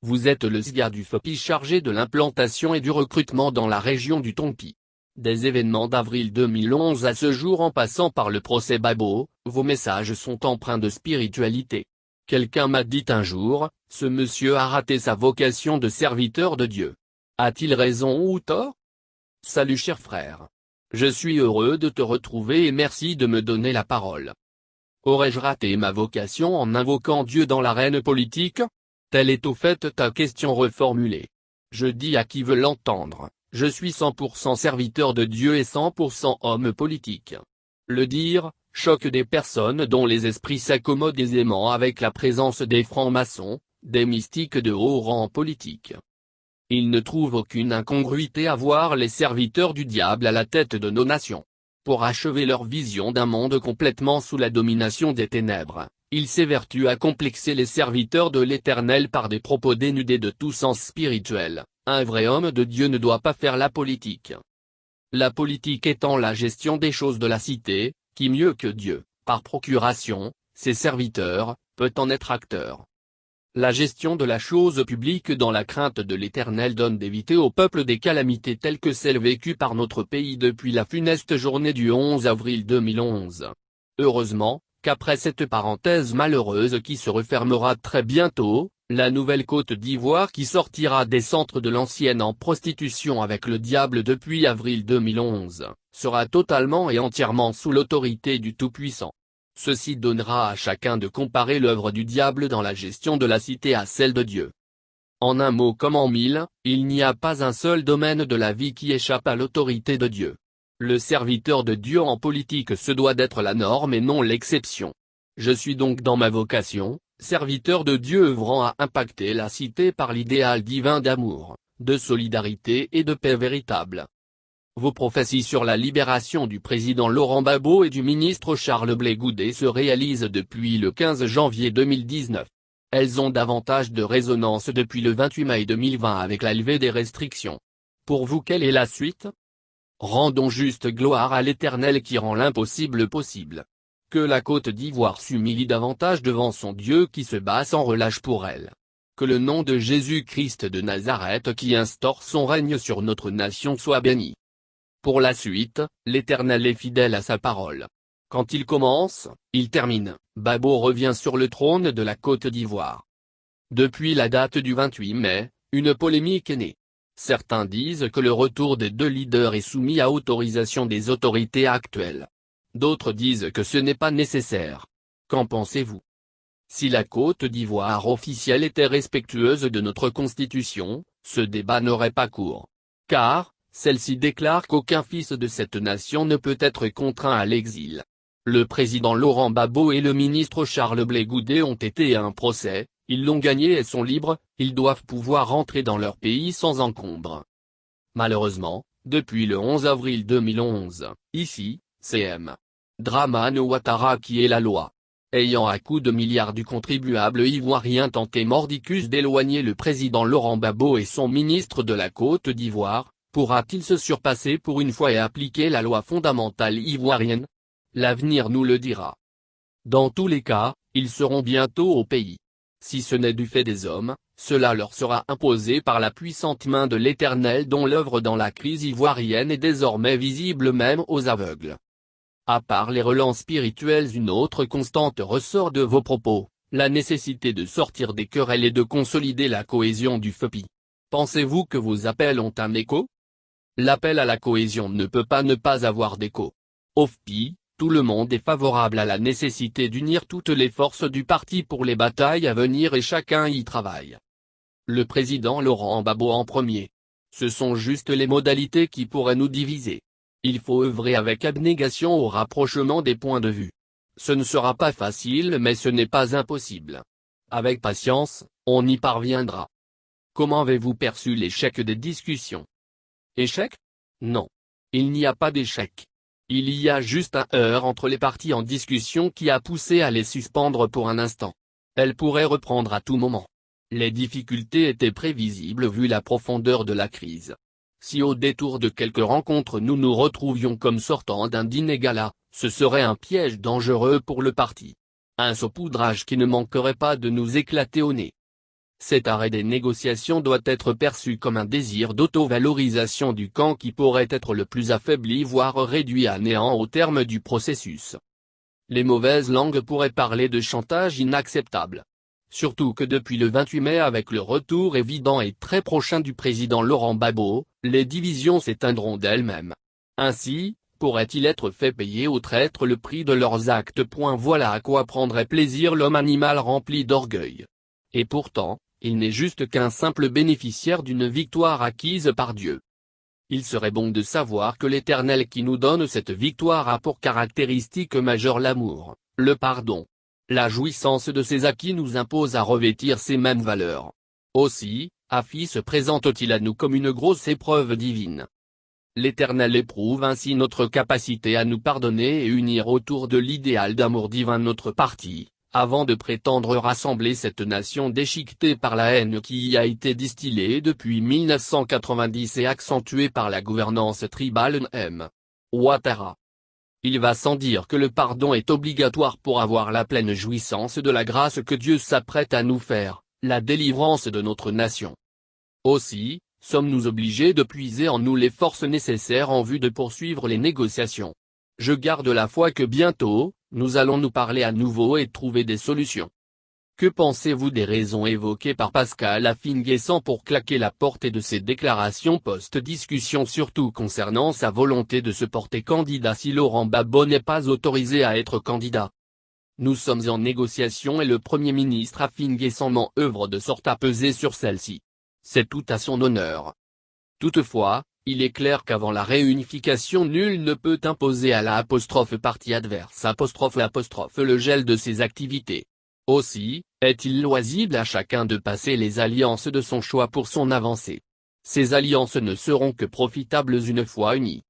Vous êtes le SGA du FOPI chargé de l'implantation et du recrutement dans la région du Tonki. Des événements d'avril 2011 à ce jour en passant par le procès Babo, vos messages sont empreints de spiritualité. Quelqu'un m'a dit un jour, ce monsieur a raté sa vocation de serviteur de Dieu. A-t-il raison ou tort? Salut cher frère. Je suis heureux de te retrouver et merci de me donner la parole. Aurais-je raté ma vocation en invoquant Dieu dans l'arène politique? Telle est au fait ta question reformulée. Je dis à qui veut l'entendre, je suis 100% serviteur de Dieu et 100% homme politique. Le dire, choque des personnes dont les esprits s'accommodent aisément avec la présence des francs-maçons, des mystiques de haut rang politique. Ils ne trouvent aucune incongruité à voir les serviteurs du diable à la tête de nos nations. Pour achever leur vision d'un monde complètement sous la domination des ténèbres, ils s'évertuent à complexer les serviteurs de l'Éternel par des propos dénudés de tout sens spirituel. Un vrai homme de Dieu ne doit pas faire la politique. La politique étant la gestion des choses de la cité, qui mieux que Dieu, par procuration, ses serviteurs, peut en être acteur. La gestion de la chose publique dans la crainte de l'Éternel donne d'éviter au peuple des calamités telles que celles vécues par notre pays depuis la funeste journée du 11 avril 2011. Heureusement, qu'après cette parenthèse malheureuse qui se refermera très bientôt, la nouvelle Côte d'Ivoire qui sortira des centres de l'ancienne en prostitution avec le diable depuis avril 2011, sera totalement et entièrement sous l'autorité du Tout-Puissant. Ceci donnera à chacun de comparer l'œuvre du diable dans la gestion de la cité à celle de Dieu. En un mot comme en mille, il n'y a pas un seul domaine de la vie qui échappe à l'autorité de Dieu. Le serviteur de Dieu en politique se doit d'être la norme et non l'exception. Je suis donc dans ma vocation, serviteur de Dieu œuvrant à impacter la cité par l'idéal divin d'amour, de solidarité et de paix véritable. Vos prophéties sur la libération du président Laurent Gbagbo et du ministre Charles Blé Goudé se réalisent depuis le 15 janvier 2019. Elles ont davantage de résonance depuis le 28 mai 2020 avec la levée des restrictions. Pour vous, quelle est la suite? Rendons juste gloire à l'Éternel qui rend l'impossible possible. Que la Côte d'Ivoire s'humilie davantage devant son Dieu qui se bat sans relâche pour elle. Que le nom de Jésus-Christ de Nazareth qui instaure son règne sur notre nation soit béni. Pour la suite, l'Éternel est fidèle à sa parole. Quand il commence, il termine. Gbagbo revient sur le trône de la Côte d'Ivoire. Depuis la date du 28 mai, une polémique est née. Certains disent que le retour des deux leaders est soumis à autorisation des autorités actuelles. D'autres disent que ce n'est pas nécessaire. Qu'en pensez-vous? Si la Côte d'Ivoire officielle était respectueuse de notre Constitution, ce débat n'aurait pas cours. Car, celle-ci déclare qu'aucun fils de cette nation ne peut être contraint à l'exil. Le président Laurent Gbagbo et le ministre Charles Blé Goudé ont été à un procès, ils l'ont gagné et sont libres, ils doivent pouvoir rentrer dans leur pays sans encombre. Malheureusement, depuis le 11 avril 2011, ici, CM. Dramane Ouattara qui est la loi. Ayant à coups de milliards du contribuable ivoirien tenté mordicus d'éloigner le président Laurent Gbagbo et son ministre de la Côte d'Ivoire, pourra-t-il se surpasser pour une fois et appliquer la loi fondamentale ivoirienne? L'avenir nous le dira. Dans tous les cas, ils seront bientôt au pays. Si ce n'est du fait des hommes, cela leur sera imposé par la puissante main de l'Éternel dont l'œuvre dans la crise ivoirienne est désormais visible même aux aveugles. À part les relents spirituels, une autre constante ressort de vos propos, la nécessité de sortir des querelles et de consolider la cohésion du FOPI. Pensez-vous que vos appels ont un écho? L'appel à la cohésion ne peut pas ne pas avoir d'écho. Au FOPI, tout le monde est favorable à la nécessité d'unir toutes les forces du parti pour les batailles à venir et chacun y travaille. Le président Laurent Gbagbo en premier. Ce sont juste les modalités qui pourraient nous diviser. Il faut œuvrer avec abnégation au rapprochement des points de vue. Ce ne sera pas facile mais ce n'est pas impossible. Avec patience, on y parviendra. Comment avez-vous perçu l'échec des discussions? Échec? Non. Il n'y a pas d'échec. Il y a juste un heurt entre les parties en discussion qui a poussé à les suspendre pour un instant. Elles pourraient reprendre à tout moment. Les difficultés étaient prévisibles vu la profondeur de la crise. Si au détour de quelques rencontres nous nous retrouvions comme sortant d'un dîner gala, ce serait un piège dangereux pour le parti. Un saupoudrage qui ne manquerait pas de nous éclater au nez. Cet arrêt des négociations doit être perçu comme un désir d'auto-valorisation du camp qui pourrait être le plus affaibli voire réduit à néant au terme du processus. Les mauvaises langues pourraient parler de chantage inacceptable. Surtout que depuis le 28 mai avec le retour évident et très prochain du président Laurent Gbagbo, les divisions s'éteindront d'elles-mêmes. Ainsi, pourrait-il être fait payer aux traîtres le prix de leurs actes. Voilà à quoi prendrait plaisir l'homme animal rempli d'orgueil. Et pourtant, il n'est juste qu'un simple bénéficiaire d'une victoire acquise par Dieu. Il serait bon de savoir que l'Éternel qui nous donne cette victoire a pour caractéristique majeure l'amour, le pardon. La jouissance de ces acquis nous impose à revêtir ces mêmes valeurs. Aussi, Afi se présente-t-il à nous comme une grosse épreuve divine. L'Éternel éprouve ainsi notre capacité à nous pardonner et unir autour de l'idéal d'amour divin notre parti, avant de prétendre rassembler cette nation déchiquetée par la haine qui y a été distillée depuis 1990 et accentuée par la gouvernance tribale M. Ouattara. Il va sans dire que le pardon est obligatoire pour avoir la pleine jouissance de la grâce que Dieu s'apprête à nous faire, la délivrance de notre nation. Aussi, sommes-nous obligés de puiser en nous les forces nécessaires en vue de poursuivre les négociations. Je garde la foi que bientôt, nous allons nous parler à nouveau et trouver des solutions. Que pensez-vous des raisons évoquées par Pascal Affi-N'Guessan pour claquer la porte et de ses déclarations post-discussion surtout concernant sa volonté de se porter candidat si Laurent Gbagbo n'est pas autorisé à être candidat? Nous sommes en négociation et le Premier ministre Affi-N'Guessan m'œuvre de sorte à peser sur celle-ci. C'est tout à son honneur. Toutefois, il est clair qu'avant la réunification nul ne peut imposer à la partie adverse le gel de ses activités. Aussi, est-il loisible à chacun de passer les alliances de son choix pour son avancée. Ces alliances ne seront que profitables une fois unies.